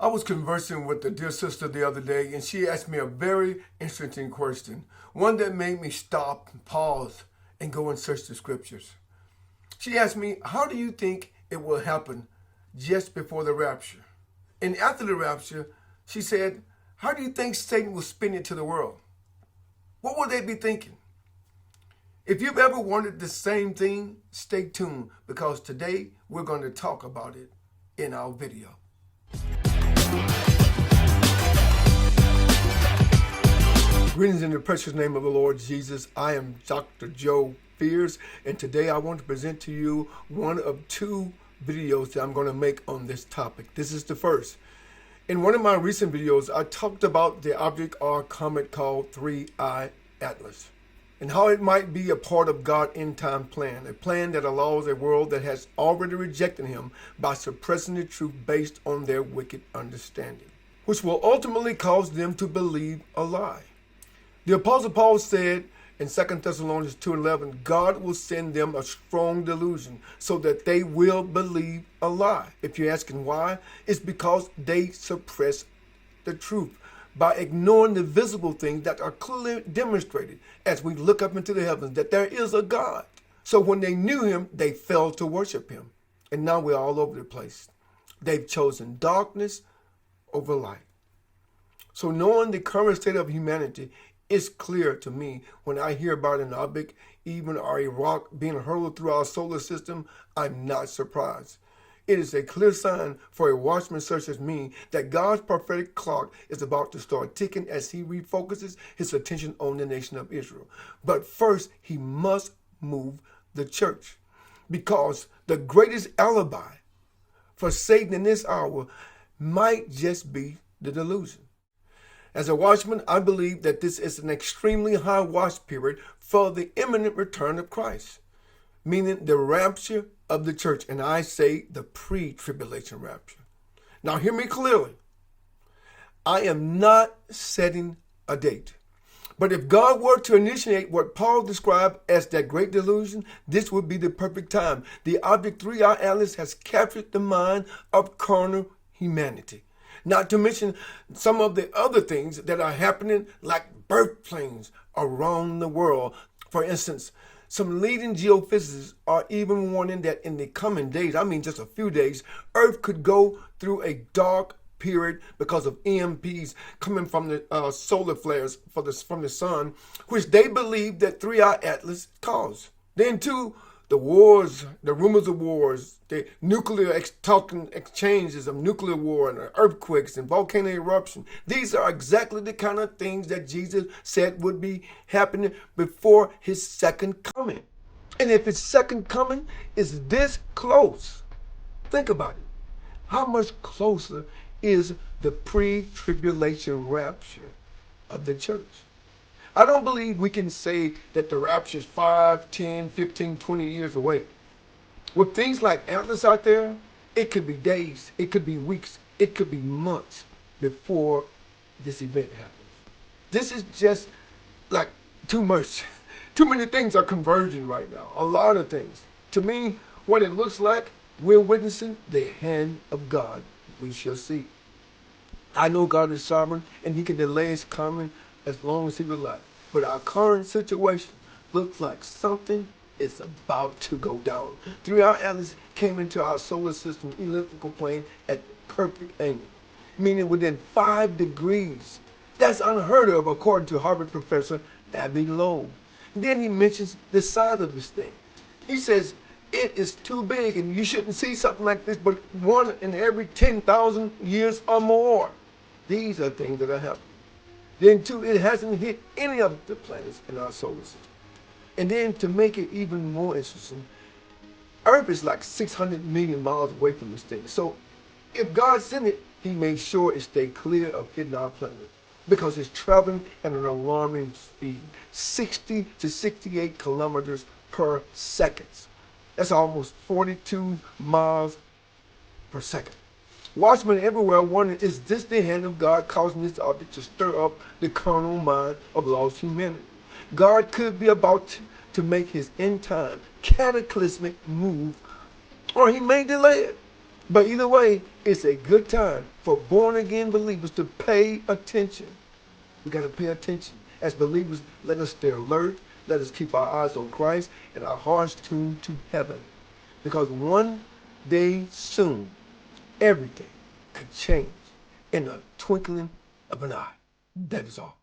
I was conversing with a dear sister the other day, and she asked me a very interesting question, one that made me stop, pause, and go and search the scriptures. She asked me, how do you think it will happen just before the rapture? And after the rapture, she said, how do you think Satan will spin it to the world? What will they be thinking? If you've ever wondered the same thing, stay tuned, because today we're going to talk about it in our video. Greetings in the precious name of the Lord Jesus. I am Dr. Joe Fears, and today I want to present to you one of two videos that I'm going to make on this topic. This is the first. In one of my recent videos, I talked about the object or comet called 3-Eye Atlas and how it might be a part of God's end-time plan, a plan that allows a world that has already rejected him by suppressing the truth based on their wicked understanding, which will ultimately cause them to believe a lie. The Apostle Paul said in 2 Thessalonians 2:11, God will send them a strong delusion so that they will believe a lie. If you're asking why, it's because they suppress the truth by ignoring the visible things that are clearly demonstrated as we look up into the heavens, that there is a God. So when they knew him, they failed to worship him. And now we're all over the place. They've chosen darkness over light. So knowing the current state of humanity, it's clear to me when I hear about an object, even or a rock being hurled through our solar system, I'm not surprised. It is a clear sign for a watchman such as me that God's prophetic clock is about to start ticking as he refocuses his attention on the nation of Israel. But first, he must move the church, because the greatest alibi for Satan in this hour might just be the delusion. As a watchman, I believe that this is an extremely high watch period for the imminent return of Christ, meaning the rapture of the church, and I say the pre-tribulation rapture. Now hear me clearly. I am not setting a date, but if God were to initiate what Paul described as that great delusion, this would be the perfect time. The object 3-Eye Atlas has captured the mind of carnal humanity. Not to mention some of the other things that are happening, like birth planes around the world. For instance, some leading geophysicists are even warning that in the coming days, I mean just a few days, Earth could go through a dark period because of EMPs coming from the solar flares from the sun, which they believe that 3-Eye Atlas caused. Then too, the wars, the rumors of wars, the nuclear exchanges of nuclear war and earthquakes and volcano eruption. These are exactly the kind of things that Jesus said would be happening before his second coming. And if his second coming is this close, think about it. How much closer is the pre-tribulation rapture of the church? I don't believe we can say that the rapture is 5, 10, 15, 20 years away. With things like Atlas out there, it could be days, it could be weeks, it could be months before this event happens. This is just like too much. Too many things are converging right now, a lot of things. To me, what it looks like, we're witnessing the hand of God. We shall see. I know God is sovereign and he can delay his coming as long as he would like. But our current situation looks like something is about to go down. 3-Eye Atlas came into our solar system elliptical plane at the perfect angle, meaning within 5 degrees. That's unheard of, according to Harvard professor Abby Loeb. Then he mentions the size of this thing. He says it is too big and you shouldn't see something like this but one in every 10,000 years or more. These are things that are happening. Then too, it hasn't hit any of the planets in our solar system. And then to make it even more interesting, Earth is like 600 million miles away from this thing. So if God sent it, he made sure it stayed clear of hitting our planet, because it's traveling at an alarming speed, 60 to 68 kilometers per second. That's almost 42 miles per second. Watchmen everywhere wondering, is this the hand of God causing this object to stir up the carnal mind of lost humanity? God could be about to make his end time cataclysmic move, or he may delay it. But either way, it's a good time for born-again believers to pay attention. We got to pay attention. As believers, let us stay alert. Let us keep our eyes on Christ and our hearts tuned to heaven. Because one day soon, everything could change in the twinkling of an eye. That is all.